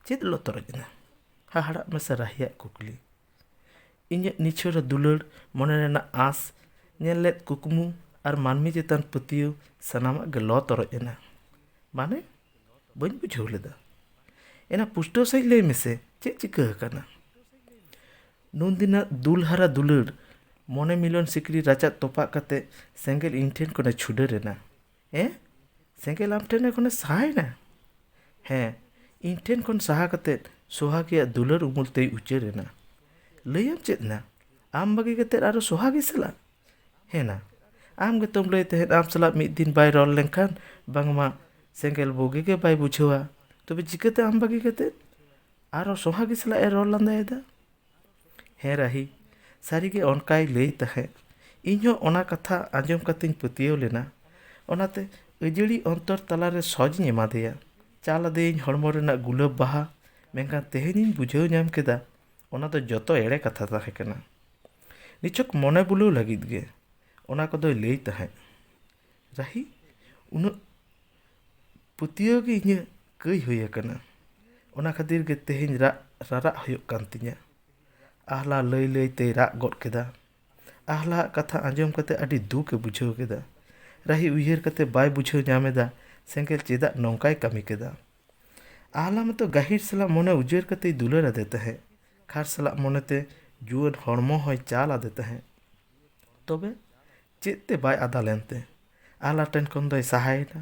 ᱪᱮᱫ ᱞᱚ ᱛᱚᱨᱚᱡ ᱮᱱᱟ? ᱦᱟᱦᱟᱲᱟᱜ ᱢᱮᱥᱟ ᱨᱟᱦᱤᱭᱟᱜ ᱠᱩᱠᱞᱤ। ᱤᱧᱟᱹᱜ ᱱᱤᱪᱷᱚᱨ ᱫᱩᱞᱟᱹᱲ, ᱢᱚᱱᱮ ᱨᱮᱱᱟᱜ ᱟᱸᱥ, ᱧᱮᱞ ᱞᱮᱫ ᱠᱩᱠᱢᱩ ᱟᱨ ᱢᱟᱹᱱᱢᱤ ᱪᱮᱛᱟᱱ ᱯᱟᱹᱛᱭᱟᱹᱣ ᱥᱟᱱᱟᱢᱟᱜ ᱜᱮ ᱞᱚ ᱛᱚᱨᱚᱡ ᱮᱱᱟ। ᱢᱟᱱᱮ? ᱵᱟᱹᱧ ᱵᱩᱡᱷᱟᱹᱣ ᱞᱮᱫᱟ। ᱮᱱᱟ ᱯᱩᱥᱴᱟᱹᱣ ᱥᱟᱺᱦᱤᱡ ᱞᱟᱹᱭ ᱢᱮᱥᱮ, ᱪᱮᱫ ᱪᱤᱠᱟᱹ ᱟᱠᱟᱱᱟ? ᱱᱩᱱᱫᱤᱱᱟᱜ ᱫᱩᱞᱦᱟᱨᱟ ᱫᱩᱞᱟᱹᱲ, ᱢᱚᱱᱮ ᱢᱤᱞᱚᱱ ᱥᱤᱠᱲᱤ ᱨᱟᱪᱟᱜ ᱛᱚᱯᱟᱜ ᱠᱟᱛᱮ ᱥᱮᱸᱜᱮᱞ ᱤᱧ ᱴᱷᱮᱱ ᱠᱷᱚᱱᱮ ᱪᱷᱩᱰᱟᱹᱨ ᱮᱱᱟ। ᱥᱮᱸᱜᱮᱞ ᱟᱢ ᱴᱷᱮᱱ ᱠᱷᱚᱱᱮ ᱥᱟᱦᱟᱭᱮᱱᱟ? ᱦᱮᱸ, ᱤᱧ ᱴᱷᱮᱱ ᱠᱷᱚᱱ ᱥᱟᱦᱟ ᱠᱟᱛᱮ ᱥᱳᱦᱟᱜᱤᱭᱟᱜ ᱫᱩᱞᱟᱹᱲ ᱩᱢᱩᱞ ᱛᱮᱭ ᱩᱪᱟᱹᱲ ᱮᱱᱟ। ᱞᱟᱹᱭᱟᱢ ᱪᱮᱫ ᱱᱟ? ᱟᱢ ᱵᱟᱹᱜᱤ ᱠᱟᱛᱮ ᱟᱨᱚ ᱥᱳᱦᱟᱜᱤ ᱥᱟᱞᱟᱜ? ᱦᱮᱸ ᱱᱟ, ᱟᱢ ᱜᱮᱛᱚᱢ ᱞᱟᱹᱭ ᱛᱟᱦᱮᱸᱫ ᱟᱢ ᱥᱟᱞᱟᱜ ᱢᱤᱫ ᱫᱤᱱ ᱵᱟᱭ ᱨᱚᱲ ᱞᱮᱱᱠᱷᱟᱱ ᱵᱟᱝᱢᱟ ᱥᱮᱸᱜᱮᱞ ᱵᱩᱜᱤ ᱜᱮ ᱵᱟᱭ ᱵᱩᱡᱷᱟᱹᱣᱟ। ᱛᱚᱵᱮ ᱪᱤᱠᱟᱹᱛᱮ ᱟᱢ ᱵᱟᱹᱜᱤ ᱠᱟᱛᱮ ᱟᱨᱚ ᱥᱳᱦᱟᱜᱤ ᱥᱟᱞᱟᱜ ᱮ ᱨᱚᱲ ᱞᱟᱸᱫᱟᱭᱮᱫᱟ? ᱦᱮᱸ ᱨᱟᱦᱤ, ᱥᱟᱹᱨᱤᱜᱮ ᱚᱱᱠᱟᱭ ᱞᱟᱹᱭ ᱛᱟᱦᱮᱸᱫ। ᱤᱧᱦᱚᱸ ᱚᱱᱟ ᱠᱟᱛᱷᱟ ᱟᱸᱡᱚᱢ ᱠᱟᱛᱮᱧ ᱯᱟᱹᱛᱭᱟᱹᱣ ᱞᱮᱱᱟ। ᱚᱱᱟᱛᱮ ᱟᱹᱡᱟᱹᱲᱤ ᱚᱱᱛᱚᱨ ᱛᱟᱞᱟᱨᱮ ᱥᱚᱡᱽᱤᱧ ᱮᱢᱟᱫᱮᱭᱟ। ᱪᱟᱞ ᱟᱫᱮᱭᱟᱹᱧ ᱦᱚᱲᱢᱚ ᱨᱮᱱᱟᱜ ᱜᱩᱞᱟᱹᱵ ᱵᱟᱦᱟ। ᱢᱮᱱᱠᱷᱟᱱ ᱛᱮᱦᱮᱧᱤᱧ ᱵᱩᱡᱷᱟᱹᱣ ᱧᱟᱢ ᱠᱮᱫᱟ, ᱚᱱᱟ ᱫᱚ ᱡᱚᱛᱚ ᱮᱲᱮ ᱠᱟᱛᱷᱟ ᱛᱟᱦᱮᱸ ᱠᱟᱱᱟ। ᱱᱤᱪᱷᱚᱠ ᱢᱚᱱᱮ ᱵᱩᱞᱟᱹᱣ ᱞᱟᱹᱜᱤᱫ ᱜᱮ ᱚᱱᱟ ᱠᱚᱫᱚᱭ ᱞᱟᱹᱭ ᱛᱟᱦᱮᱸᱫ। ᱨᱟᱦᱤ, ᱩᱱᱟᱹᱜ ᱯᱟᱹᱛᱭᱟᱹᱣ ᱜᱮ ᱤᱧᱟᱹᱜ ᱠᱟᱹᱭ ᱦᱩᱭ ᱟᱠᱟᱱᱟ। ᱚᱱᱟ ᱠᱷᱟᱹᱛᱤᱨ ᱜᱮ ᱛᱮᱦᱮᱧ ᱨᱟᱨᱟᱜ ᱦᱩᱭᱩᱜ ᱠᱟᱱ ᱛᱤᱧᱟ। ᱟᱦᱞᱟ ᱞᱟᱹᱭ ᱞᱟᱹᱭ ᱛᱮᱭ ᱨᱟᱜ ᱜᱚᱫ ᱠᱮᱫᱟ। ᱟᱦᱞᱟᱣᱟᱜ ᱠᱟᱛᱷᱟ ᱟᱸᱡᱚᱢ ᱠᱟᱛᱮ ᱟᱹᱰᱤ ᱫᱩᱠ ᱮ ᱵᱩᱡᱷᱟᱹᱣ ᱠᱮᱫᱟ। ᱨᱟᱦᱤ ᱩᱭᱦᱟᱹᱨ ᱠᱟᱛᱮ ᱵᱟᱭ ᱵᱩᱡᱷᱟᱹᱣ ᱧᱟᱢ ᱮᱫᱟ ᱥᱮᱸᱜᱮᱞ ᱪᱮᱫᱟᱜ ᱱᱚᱝᱠᱟᱭ ᱠᱟᱹᱢᱤ ᱠᱮᱫᱟ। ᱟᱦᱞᱟ ᱢᱟᱛᱚ ᱜᱟᱹᱦᱤᱨ ᱥᱟᱞᱟᱜ ᱢᱚᱱᱮ ᱩᱡᱟᱹᱲ ᱠᱟᱛᱮᱭ ᱫᱩᱞᱟᱹᱲ ᱟᱫᱮ ᱛᱟᱦᱮᱸᱫ। ᱠᱷᱟᱨ ᱥᱟᱞᱟᱜ ᱢᱚᱱᱮᱛᱮ ᱡᱩᱣᱟᱹᱱ ᱦᱚᱲᱢᱚ ᱦᱚᱸᱭ ᱪᱟᱞ ᱟᱫᱮ ᱛᱟᱦᱮᱸᱫ। ᱛᱚᱵᱮ ᱪᱮᱫ ᱛᱮ ᱵᱟᱭ ᱟᱫᱟ ᱞᱮᱱᱛᱮ ᱟᱦᱞᱟ ᱴᱷᱮᱱ ᱠᱷᱚᱱ ᱫᱚᱭ ᱥᱟᱦᱟᱭᱮᱱᱟ?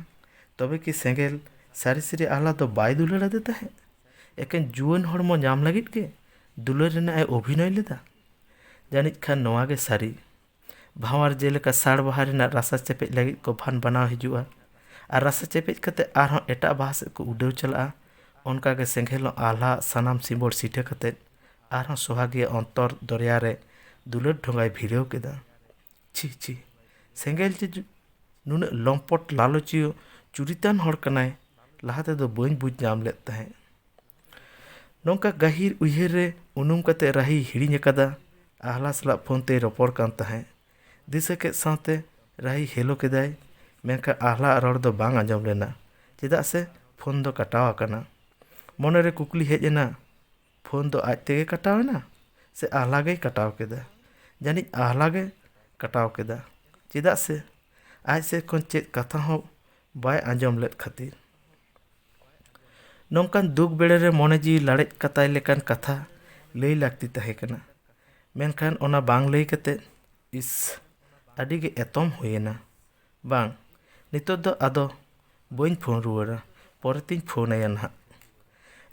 ᱛᱚᱵᱮ ᱠᱤ ᱥᱮᱸᱜᱮᱞ ᱥᱟᱹᱨᱤ ᱥᱟᱹᱨᱤ ᱟᱦᱞᱟ ᱫᱚ ᱵᱟᱭ ᱫᱩᱞᱟᱹᱲ ᱟᱫᱮ ᱛᱟᱦᱮᱸᱫ? ᱮᱠᱮᱱ ᱡᱩᱣᱟᱹᱱ ᱦᱚᱲᱢᱚ ᱧᱟᱢ ᱞᱟᱹᱜᱤᱫ ᱜᱮ ᱫᱩᱞᱟᱹᱲ ᱨᱮᱱᱟᱜ ᱮ ᱚᱵᱷᱤᱱᱚᱭ ᱞᱮᱫᱟ? ᱡᱟᱹᱱᱤᱡ ᱠᱷᱟᱱ ᱱᱚᱣᱟ ᱜᱮ ᱥᱟᱹᱨᱤ। ᱵᱷᱟᱸᱣᱟᱨ ᱡᱮᱞᱮᱠᱟ ᱥᱟᱲ ᱵᱟᱦᱟ ᱨᱮᱱᱟᱜ ᱨᱟᱥᱟ ᱪᱮᱯᱮᱡ ᱞᱟᱹᱜᱤᱫ ᱠᱚ ᱵᱷᱟᱱ ᱵᱟᱱᱟᱣ ᱦᱤᱡᱩᱜᱼᱟ ᱟᱨ ᱨᱟᱥᱟ ᱪᱮᱯᱮᱡ ᱠᱟᱛᱮ ᱟᱨᱦᱚᱸ ᱮᱴᱟᱜ ᱵᱟᱦᱟ ᱥᱮᱫ ᱠᱚ ᱩᱰᱟᱹᱣ ᱪᱟᱞᱟᱜᱼᱟ, ᱚᱱᱠᱟᱜᱮ ᱥᱮᱸᱜᱮᱞ ᱦᱚᱸ ᱟᱦᱞᱟᱣᱟᱜ ᱥᱟᱱᱟᱢ ᱥᱤᱸᱵᱚᱲ ᱥᱤᱴᱷᱟᱹ ᱠᱟᱛᱮ ᱟᱨᱦᱚᱸ ᱥᱳᱦᱟᱜᱤᱭᱟᱜ ᱚᱱᱛᱚᱨ ᱫᱚᱨᱭᱟ ᱨᱮ ᱫᱩᱞᱟᱹᱲ ᱰᱷᱚᱸᱜᱟᱭ ᱵᱷᱤᱲᱟᱹᱣ ᱠᱮᱫᱟ। ᱪᱷᱤ ᱪᱷᱤ, ᱥᱮᱸᱜᱮᱞ ᱡᱮ ᱱᱩᱱᱟᱹᱜ ᱞᱚᱢᱯᱚᱴ ᱞᱟᱞᱚᱪᱤᱭᱟᱹ ᱪᱩᱨᱤᱛᱟᱱ ᱦᱚᱲ ᱠᱟᱱᱟᱭ, ᱞᱟᱦᱟ ᱛᱮᱫᱚ ᱵᱟᱹᱧ ᱵᱩᱡᱽ ᱧᱟᱢ ᱞᱮᱫ ᱛᱟᱦᱮᱸᱫ। ᱱᱚᱝᱠᱟ ᱜᱟᱹᱦᱤᱨ ᱩᱭᱦᱟᱹᱨ ᱨᱮ ᱩᱱᱩᱢ ᱠᱟᱛᱮ ᱨᱟᱦᱤᱭ ᱦᱤᱲᱤᱧ ᱟᱠᱟᱫᱟ ᱟᱦᱞᱟ ᱥᱟᱞᱟᱜ ᱯᱷᱳᱱ ᱛᱮᱭ ᱨᱚᱯᱚᱲ ᱠᱟᱱ ᱛᱟᱦᱮᱸᱫ। ᱫᱤᱥᱟᱹ ᱠᱮᱫ ᱥᱟᱶᱛᱮ ᱨᱟᱦᱤ ᱦᱮᱞᱳ ᱠᱮᱫᱟᱭ, ᱢᱮᱱᱠᱷᱟᱱ ᱟᱦᱞᱟᱣᱟᱜ ᱨᱚᱲ ᱫᱚ ᱵᱟᱝ ᱟᱸᱡᱚᱢ ᱞᱮᱱᱟ, ᱪᱮᱫᱟᱜ ᱥᱮ ᱯᱷᱳᱱ ᱫᱚ ᱠᱟᱴᱟᱣ ᱟᱠᱟᱱᱟ। ᱢᱚᱱᱮᱨᱮ ᱠᱩᱠᱞᱤ ᱦᱮᱡ ᱮᱱᱟ, ᱯᱷᱳᱱ ᱫᱚ ᱟᱡ ᱛᱮᱜᱮ ᱠᱟᱴᱟᱣ ᱮᱱᱟ ᱥᱮ ᱟᱦᱞᱟ ᱜᱮᱭ ᱠᱟᱴᱟᱣ ᱠᱮᱫᱟ? ᱡᱟᱹᱱᱤᱡ ᱟᱦᱞᱟ ᱜᱮ ᱠᱟᱴᱟᱣ ᱠᱮᱫᱟ, ᱪᱮᱫᱟᱜ ᱥᱮ ᱟᱡ ᱥᱮᱫ ᱠᱷᱚᱱ ᱪᱮᱫ ᱠᱟᱛᱷᱟ ᱦᱚᱸ ᱵᱟᱭ ᱟᱸᱡᱚᱢ ᱞᱮᱫ ᱠᱷᱟᱹᱛᱤᱨ। ᱱᱚᱝᱠᱟᱱ ᱫᱩᱠ ᱵᱮᱲᱟᱨᱮ ᱢᱚᱱᱮ ᱡᱤᱣᱤ ᱞᱟᱲᱮᱡ ᱠᱟᱛᱟᱭ ᱞᱮᱠᱟᱱ ᱠᱟᱛᱷᱟ ᱞᱟᱹᱭ ᱞᱟᱹᱠᱛᱤ ᱛᱟᱦᱮᱸ ᱠᱟᱱᱟ। ᱢᱮᱱᱠᱷᱟᱱ ᱚᱱᱟ ᱵᱟᱝ ᱞᱟᱹᱭ ᱠᱟᱛᱮ ᱟᱹᱰᱤᱜᱮ ᱮᱛᱚᱢ ᱦᱩᱭᱮᱱᱟ। ᱵᱟᱝ, ᱱᱤᱛᱚᱜ ᱫᱚ ᱟᱫᱚ ᱵᱟᱹᱧ ᱯᱷᱳᱱ ᱨᱩᱣᱟᱹᱲᱟ, ᱯᱚᱨᱮᱛᱤᱧ ᱯᱷᱳᱱ ᱟᱭᱟ ᱱᱟᱦᱟᱜ,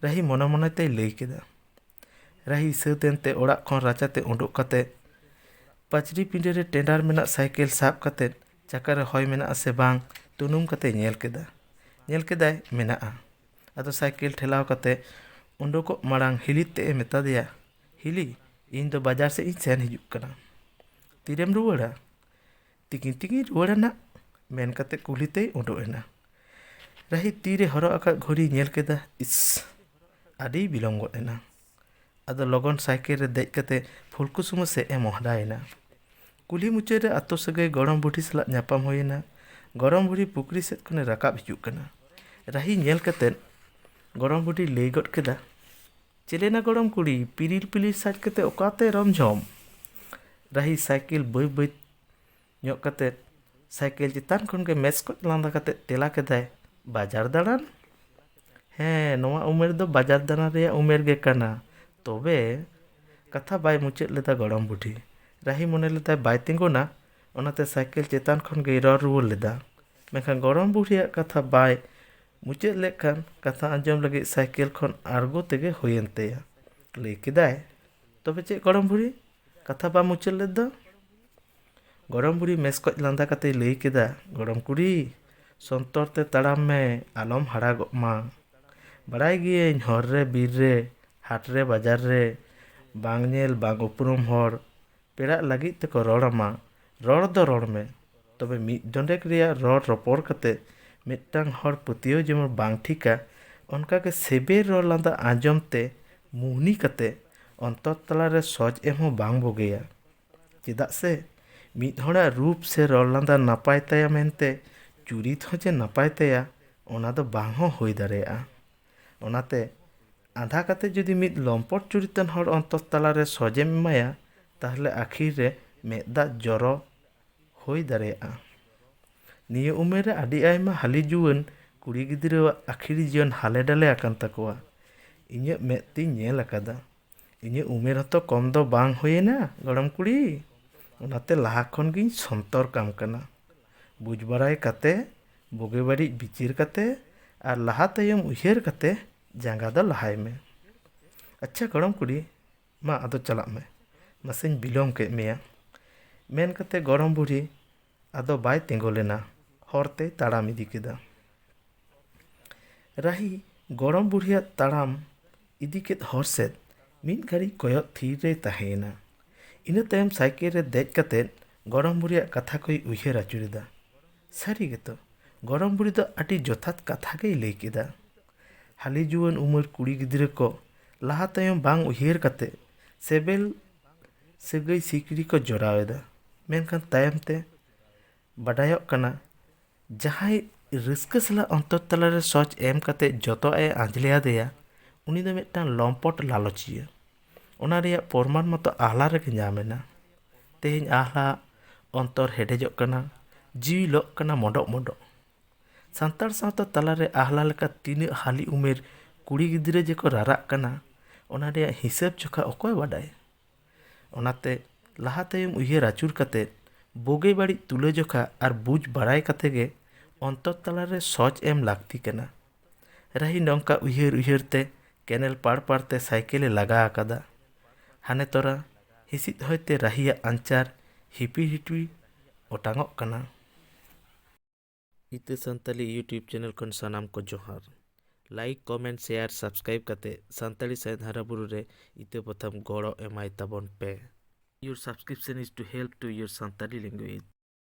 ᱨᱟᱦᱤ ᱢᱚᱱᱮ ᱢᱚᱱᱮ ᱛᱮᱭ ᱞᱟᱹᱭ ᱠᱮᱫᱟ। ᱨᱟᱦᱤ ᱥᱟᱹᱛ ᱮᱱᱛᱮ ᱚᱲᱟᱜ ᱠᱷᱚᱱ ᱨᱟᱪᱟᱛᱮ ᱩᱰᱩᱠ ᱠᱟᱛᱮ ᱯᱟᱹᱪᱨᱤ ᱯᱤᱸᱰᱟᱹ ᱨᱮ ᱴᱮᱸᱰᱟᱨ ᱢᱮᱱᱟᱜ ᱥᱟᱭᱠᱮᱞ ᱥᱟᱵ ᱠᱟᱛᱮ ᱪᱟᱠᱟᱨᱮ ᱦᱚᱭ ᱢᱮᱱᱟᱜ ᱟᱥᱮ ᱵᱟᱝ ᱛᱩᱱᱩᱢ ᱠᱟᱛᱮ ᱧᱮᱞ ᱠᱮᱫᱟᱭ ᱢᱮᱱᱟᱜᱼᱟ᱾ ᱟᱫᱚ ᱥᱟᱭᱠᱮᱞ ᱴᱷᱮᱞᱟᱣ ᱠᱟᱛᱮ ᱩᱰᱩᱠᱚᱜ ᱢᱟᱲᱟᱝ ᱦᱤᱞᱤ ᱛᱮ ᱢᱮᱛᱟ ᱫᱮᱭᱟ, ᱦᱤᱞᱤ, ᱤᱧ ᱫᱚ ᱵᱟᱡᱟᱨ ᱥᱮᱫ ᱤᱧ ᱥᱮᱱ ᱦᱤᱡᱩᱜ ᱠᱟᱱᱟ, ᱛᱤᱨᱮᱢ ᱨᱩᱣᱟᱹᱲᱟ? ᱛᱤᱠᱤᱱ ᱨᱩᱣᱟᱹᱲᱟ ᱱᱟᱜ, ᱢᱮᱱ ᱠᱟᱛᱮ ᱠᱩᱞᱦᱤ ᱛᱮᱭ ᱩᱰᱩᱠ ᱮᱱᱟ᱾ ᱨᱟᱦᱤ ᱛᱤᱨᱮ ᱦᱚᱨᱚᱜ ᱟᱠᱟᱫ ᱜᱷᱩᱲᱤ ᱧᱮᱞ ᱠᱮᱫᱟ, ᱟᱹᱰᱤ ᱵᱤᱞᱚᱢ ᱜᱚᱫ ᱮᱱᱟ᱾ ᱟᱫᱚ ᱞᱚᱜᱚᱱ ᱥᱟᱭᱠᱮᱞ ᱨᱮ ᱫᱮᱡ ᱠᱟᱛᱮ ᱯᱷᱩᱞᱠᱩᱥᱢᱟᱹ ᱥᱮᱫ ᱮ ᱢᱚᱦᱰᱟᱭᱮᱱᱟ᱾ ᱠᱩᱞᱦᱤ ᱢᱩᱪᱟᱹᱫ ᱨᱮ ᱟᱛᱳ ᱥᱟᱹᱜᱟᱹᱭ ᱜᱚᱲᱚᱢ ᱵᱩᱰᱷᱤ ᱥᱟᱞᱟᱜ ᱧᱟᱯᱟᱢ ᱦᱩᱭᱮᱱᱟ᱾ ᱜᱚᱲᱚᱢ ᱵᱩᱰᱷᱤ ᱯᱩᱠᱷᱨᱤ ᱥᱮᱫ ᱠᱷᱚᱱᱮ ᱨᱟᱠᱟᱵ ᱦᱤᱡᱩᱜ ᱠᱟᱱᱟ᱾ ᱨᱟᱦᱤ ᱧᱮᱞ ᱠᱟᱛᱮ ᱜᱚᱲᱚᱢ ᱵᱩᱰᱷᱤ ᱞᱟᱹᱭ ᱜᱚᱫ ᱠᱮᱫᱟ, ᱪᱮᱞᱮᱱᱟ ᱜᱚᱲᱚᱢ ᱠᱩᱲᱤ, ᱯᱤᱨᱤᱞ ᱯᱤᱞᱤᱨ ᱥᱟᱡ ᱠᱟᱛᱮ ᱚᱠᱟᱛᱮ ᱨᱚᱢ-ᱡᱷᱚᱢ? ᱨᱟᱦᱤ ᱥᱟᱭᱠᱮᱞ ᱵᱟᱹᱭ ᱧᱚᱜ ᱠᱟᱛᱮ ᱥᱟᱭᱠᱮᱞ ᱪᱮᱛᱟᱱ ᱠᱷᱚᱱ ᱜᱮ ᱢᱮᱥᱠᱚᱡ ᱞᱟᱸᱫᱟ ᱠᱟᱛᱮ ᱛᱮᱞᱟ ᱠᱮᱫᱟᱭ, ᱵᱟᱡᱟᱨ ᱫᱟᱬᱟᱱ? ᱦᱮᱸ, ᱱᱚᱣᱟ ᱩᱢᱮᱨ ᱫᱚ ᱵᱟᱡᱟᱨ ᱫᱟᱬᱟᱱ ᱨᱮᱭᱟᱜ ᱩᱢᱮᱨ ᱜᱮ ᱠᱟᱱᱟ᱾ ᱛᱚᱵᱮ ᱠᱟᱛᱷᱟ ᱵᱟᱭ ᱢᱩᱪᱟᱹᱫ ᱞᱮᱫᱟ ᱜᱚᱲᱚᱢ ᱵᱩᱰᱷᱤ᱾ ᱨᱟᱦᱤ ᱢᱚᱱᱮ ᱞᱮᱫᱟᱭ ᱵᱟᱭ ᱛᱤᱸᱜᱩᱱᱟ, ᱚᱱᱟᱛᱮ ᱥᱟᱭᱠᱮᱞ ᱪᱮᱛᱟᱱ ᱠᱷᱚᱱ ᱜᱮᱭ ᱨᱚᱲ ᱨᱩᱣᱟᱹᱲ ᱞᱮᱫᱟ᱾ ᱢᱮᱱᱠᱷᱟन ᱜᱚᱲᱚᱢ ᱵᱩᱰᱷᱤᱭᱟᱜ ᱠᱟᱛᱷᱟ ᱵᱟᱭ ᱢᱩᱪᱟᱹᱫ ᱞᱮᱠᱷᱟᱱ ᱠᱟᱛᱷᱟ ᱟᱸᱡᱚᱢ ᱞᱟᱹᱜᱤᱫ ᱥᱟᱭᱠᱮᱞ ᱠᱷᱚᱱ ᱟᱬᱜᱚ ᱛᱮᱜᱮ ᱦᱩᱭᱮᱱ ᱛᱟᱭᱟ᱾ ᱞᱟᱹᱭ ᱠᱮᱫᱟᱭ, ᱛᱚᱵᱮ ᱪᱮᱫ ᱜᱚᱲᱚᱢ ᱵᱩᱲᱦᱤ, ᱠᱟᱛᱷᱟ ᱵᱟᱢ ᱢᱩᱪᱟᱹᱫ ᱞᱮᱫ ᱫᱚ? ᱜᱚᱲᱚᱢ ᱵᱩᱲᱦᱤ ᱢᱮᱥᱠᱚᱡ ᱞᱟᱸᱫᱟ ᱠᱟᱛᱮᱭ ᱞᱟᱹᱭ ᱠᱮᱫᱟ, ᱜᱚᱲᱚᱢ ᱠᱩᱲᱤ, ᱥᱚᱱᱛᱚᱨ ᱛᱮ ᱛᱟᱲᱟᱢ ᱢᱮ, ᱟᱞᱚᱢ ᱦᱟᱲᱟᱜᱚᱜ ᱢᱟ᱾ ᱵᱟᱲᱟᱭ ᱜᱤᱭᱟᱹᱧ ᱦᱚᱨ ᱨᱮ, ᱵᱤᱨ ᱨᱮ, ᱦᱟᱴ ᱨᱮ, ᱵᱟᱡᱟᱨ ᱨᱮ ᱵᱟᱝ ᱧᱮᱞ ᱵᱟᱝ ᱩᱯᱨᱩᱢ ᱦᱚᱲ ᱯᱮᱲᱟᱜ ᱞᱟᱹᱜᱤᱫ ᱛᱮᱠᱚ ᱨᱚᱲ ᱟᱢᱟ᱾ ᱨᱚᱲ ᱫᱚ ᱨᱚᱲ ᱢᱮ, ᱛᱚᱵᱮ ᱢᱤᱫ ᱰᱚᱸᱰᱮᱠ ᱨᱮᱭᱟᱜ ᱨᱚᱲ ᱨᱚᱯᱚᱲ ᱠᱟᱛᱮ ᱢᱤᱫᱴᱟᱝ ᱦᱚᱲ ᱯᱟᱹᱛᱭᱟᱹᱣ ᱡᱮᱢᱚᱱ ᱵᱟᱝ ᱴᱷᱤᱠᱟ, ᱚᱱᱠᱟᱜᱮ ᱥᱮᱵᱮᱞ ᱨᱚᱲ ᱞᱟᱸᱫᱟ ᱟᱸᱡᱚᱢ ᱛᱮ ᱢᱩᱦᱱᱤ ᱠᱟᱛᱮ ᱚᱱᱛᱚᱨ ᱛᱟᱞᱟᱨᱮ ᱥᱚᱡ ᱮᱢ ᱦᱚᱸ ᱵᱟᱝ ᱵᱩᱜᱤᱭᱟ᱾ ᱪᱮᱫᱟᱜ ᱥᱮ ᱢᱤᱫ ᱦᱚᱲᱟᱜ ᱨᱩᱯ ᱥᱮ ᱨᱚᱲ ᱞᱟᱸᱫᱟ ᱱᱟᱯᱟᱭ ᱛᱟᱭᱟ ᱢᱮᱱᱛᱮ ᱪᱩᱨᱤᱛ ᱦᱚᱸ ᱡᱮ ᱱᱟᱯᱟᱭ ᱛᱟᱭᱟ, ᱚᱱᱟ ᱫᱚ ᱵᱟᱝ ᱦᱚᱸ ᱦᱩᱭ ᱫᱟᱲᱮᱭᱟᱜᱼᱟ᱾ ᱚᱱᱟᱛᱮ ᱟᱸᱫᱷᱟ ᱠᱟᱛᱮ ᱡᱩᱫᱤ ᱢᱤᱫ ᱞᱚᱢᱯᱚᱴ ᱪᱩᱨᱤᱛᱟᱱ ᱦᱚᱲ ᱚᱱᱛᱚᱨ ᱛᱟᱞᱟᱨᱮ ᱥᱚᱡᱮᱢ ᱮᱢᱟᱭᱟ, ᱛᱟᱦᱞᱮ ᱟᱹᱠᱷᱤᱨ ᱨᱮ ᱢᱮᱫ ᱫᱟᱜ ᱡᱚᱨᱚ ᱦᱩᱭ ᱫᱟᱲᱮᱭᱟᱜᱼᱟ᱾ ᱱᱤᱭᱟᱹ ᱩᱢᱮᱨ ᱨᱮ ᱟᱹᱰᱤ ᱟᱭᱢᱟ ᱦᱟᱹᱞᱤ ᱡᱩᱣᱟᱹᱱ ᱠᱩᱲᱤ ᱜᱤᱫᱽᱨᱟᱹᱣᱟᱜ ᱟᱹᱠᱷᱤᱨ ᱡᱤᱭᱚᱱ ᱦᱟᱞᱮ ᱰᱟᱞᱮ ᱟᱠᱟᱱ ᱛᱟᱠᱚᱣᱟ᱾ ᱤᱧᱟᱹᱜ ᱢᱮᱫ ᱛᱤᱧ ᱧᱮᱞ ᱟᱠᱟᱫᱟ᱾ ᱤᱧᱟᱹᱜ ᱩᱢᱮᱨ ᱦᱚᱸᱛᱚ ᱠᱚᱢ ᱫᱚ ᱵᱟᱝ ᱦᱩᱭᱮᱱᱟ ᱜᱚᱲᱚᱢ ᱠᱩᱲᱤ, ᱚᱱᱟᱛᱮ ᱞᱟᱦᱟ ᱠᱷᱚᱱ ᱜᱤᱧ ᱥᱚᱱᱛᱚᱨ ᱠᱟᱢ ᱠᱟᱱᱟ᱾ ᱵᱩᱡᱽ ᱵᱟᱲᱟᱭ ᱠᱟᱛᱮ, ᱵᱩᱜᱤ ᱵᱟᱹᱲᱤᱡ ᱵᱤᱪᱟᱹᱨ ᱠᱟᱛᱮ ᱟᱨ ᱞᱟᱦᱟ ᱛᱟᱭᱚᱢ ᱩᱭᱦᱟᱹᱨ ᱠᱟᱛᱮ ᱡᱟᱸᱜᱟ ᱫᱚ ᱞᱟᱦᱟᱭ ᱢᱮ᱾ ᱟᱪᱪᱷᱟ ᱜᱚᱲᱚᱢ ᱠᱩᱲᱤ, ᱢᱟ ᱟᱫᱚ ᱪᱟᱞᱟᱜ ᱢᱮ, ᱱᱟᱥᱮᱧ ᱵᱤᱞᱚᱢ ᱠᱮᱫ ᱢᱮᱭᱟ᱾ ᱢᱮᱱ ᱠᱟᱛᱮ ᱜᱚᱲᱚᱢ ᱵᱩᱲᱦᱤ ᱟᱫᱚ ᱵᱟᱭ ᱛᱤᱸᱜᱩ ᱞᱮᱱᱟ, ᱦᱚᱨᱛᱮᱭ ᱛᱟᱲᱟᱢ ᱤᱫᱤ ᱠᱮᱫᱟ᱾ ᱨᱟᱦᱤ ᱜᱚᱲᱚᱢ ᱵᱩᱲᱦᱤᱭᱟᱜ ᱛᱟᱲᱟᱢ ᱤᱫᱤ ᱠᱮᱫ ᱦᱚᱨ ᱥᱮᱫ ᱢᱤᱫ ᱜᱷᱟᱹᱲᱤᱡ ᱠᱚᱭᱚᱜ ᱛᱷᱤᱨ ᱨᱮᱭ ᱛᱟᱦᱮᱸᱭᱮᱱᱟ᱾ ᱤᱱᱟᱹ ᱛᱟᱭᱚᱢ ᱥᱟᱭᱠᱮᱞ ᱨᱮ ᱫᱮᱡ ᱠᱟᱛᱮ ᱜᱚᱲᱚᱢ ᱵᱩᱲᱦᱤᱭᱟᱜ ᱠᱟᱛᱷᱟ ᱠᱚᱭ ᱩᱭᱦᱟᱹᱨ ᱟᱹᱪᱩᱨᱮᱫᱟ᱾ ᱥᱟᱹᱨᱤ ᱜᱮᱛᱚ, ᱜᱚᱲᱚᱢ ᱵᱩᱲᱦᱤ ᱫᱚ ᱟᱹᱰᱤ ᱡᱚᱛᱷᱟᱛ ᱠᱟᱛᱷᱟ ᱜᱮᱭ ᱞᱟᱹᱭ ᱠᱮᱫᱟ᱾ ᱦᱟᱹᱞᱤ ᱡᱩᱣᱟᱹᱱ ᱩᱢᱮᱨ ᱠᱩᱲᱤ ᱜᱤᱫᱽᱨᱟᱹ ᱠᱚ ᱞᱟᱦᱟ ᱛᱟᱭᱚᱢ ᱵᱟᱝ ᱩᱭᱦᱟᱹᱨ ᱠᱟᱛᱮ ᱥᱮᱵᱮᱞ ᱥᱟᱹᱜᱟᱹᱭ ᱥᱤᱠᱲᱤ ᱠᱚ ᱡᱚᱲᱟᱣ ᱮᱫᱟ᱾ ᱢᱮᱱᱠᱷᱟᱱ ᱛᱟᱭᱚᱢ ᱛᱮ ᱵᱟᱰᱟᱭᱚᱜ ᱠᱟᱱᱟ, ᱡᱟᱦᱟᱸᱭ ᱨᱟᱹᱥᱠᱟᱹ ᱥᱟᱞᱟᱜ ᱚᱱᱛᱚᱨ ᱛᱟᱞᱟᱨᱮ ᱥᱚᱪ ᱮᱢ ᱠᱟᱛᱮ ᱡᱚᱛᱚ ᱮ ᱟᱸᱡᱞᱮ ᱟᱫᱮᱭᱟ, ᱩᱱᱤ ᱫᱚ ᱢᱤᱫᱴᱟᱝ ᱞᱚᱢᱯᱚᱴ ᱞᱟᱞᱚᱪᱤᱭᱟᱹ᱾ ᱚᱱᱟ ᱨᱮᱭᱟᱜ ᱯᱨᱚᱢᱟᱱ ᱢᱚᱛᱚ ᱟᱦᱞᱟ ᱨᱮᱜᱮ ᱧᱟᱢ ᱮᱱᱟ᱾ ᱛᱮᱦᱮᱧ ᱟᱦᱞᱟ ᱚᱱᱛᱚᱨ ᱦᱮᱰᱮᱡᱚᱜ ᱠᱟᱱᱟ, ᱡᱤᱣᱤ ᱞᱚᱜ ᱠᱟᱱᱟ ᱢᱚᱰᱚᱜ ᱢᱚᱰᱚᱜ᱾ ᱥᱟᱱᱛᱟᱲ ᱥᱟᱶᱛᱟ ᱛᱟᱞᱟᱨᱮ ᱟᱦᱞᱟ ᱞᱮᱠᱟ ᱛᱤᱱᱟᱹᱜ ᱦᱟᱹᱞᱤ ᱩᱢᱮᱨ ᱠᱩᱲᱤ ᱜᱤᱫᱽᱨᱟᱹ ᱡᱮᱠᱚ ᱨᱟᱨᱟᱜ ᱠᱟᱱᱟ, ᱚᱱᱟ ᱨᱮᱭᱟᱜ ᱦᱤᱥᱟᱹᱵ ᱡᱚᱠᱷᱟ ᱚᱠᱚᱭ ᱵᱟᱰᱟᱭ? ᱚᱱᱟᱛᱮ ᱞᱟᱦᱟ ᱛᱟᱭᱚᱢ ᱩᱭᱦᱟᱹᱨ ᱟᱹᱪᱩᱨ ᱠᱟᱛᱮ ᱵᱩᱜᱤ ᱵᱟᱹᱲᱤᱡ ᱛᱩᱞᱟᱹᱡᱚᱠᱷᱟ ᱟᱨ ᱵᱩᱡᱽ ᱵᱟᱲᱟᱭ ᱠᱟᱛᱮ ᱜᱮ ᱚᱱᱛᱚᱨ ᱛᱟᱞᱟᱨᱮ ᱥᱚᱪ ᱮᱢ ᱞᱟᱹᱠᱛᱤ ᱠᱟᱱᱟ᱾ ᱨᱟᱦᱤ ᱱᱚᱝᱠᱟ ᱩᱭᱦᱟᱹᱨ ᱩᱭᱦᱟᱹᱨ te ᱠᱮᱱᱮᱞ ᱯᱟᱲ ᱯᱟᱲᱛᱮ ᱥᱟᱭᱠᱮᱞᱮ ᱞᱟᱜᱟ ᱟᱠᱟᱫᱟ᱾ ᱦᱟᱱᱮ ᱛᱚᱨᱟ ᱦᱤᱸᱥᱤᱫ ᱦᱚᱭᱛᱮ ᱨᱟᱦᱤᱭᱟᱜ ᱟᱧᱪᱟᱨ ᱦᱤᱯᱤ ᱦᱤᱯᱤ ᱚᱴᱟᱝᱚᱜ ᱠᱟᱱᱟ᱾ ᱤᱛᱟᱹ ᱥᱟᱱᱛᱟᱞᱤ ᱤᱭᱩᱴᱩᱵᱽ ᱪᱮᱱᱮᱞ ᱠᱷᱚᱱ ᱥᱟᱱᱟᱢ ᱠᱚ ᱡᱚᱦᱟᱨ᱾ ᱞᱟᱭᱤᱠ, ᱠᱚᱢᱮᱱᱴ, ᱥᱮᱭᱟᱨ, ᱥᱟᱵᱥᱠᱨᱟᱭᱤᱵ ᱠᱟᱛᱮ ᱥᱟᱱᱛᱟᱲᱤ ᱥᱟᱶᱦᱮᱫ ᱦᱟᱨᱟᱵᱩᱨᱩ ᱨᱮ ᱤᱛᱟᱹ ᱯᱟᱛᱷᱟᱢ ᱜᱚᱲᱚ ᱮᱢᱟᱭ ᱛᱟᱵᱚᱱ ᱯᱮ। Your subscription is to help to your Santali language.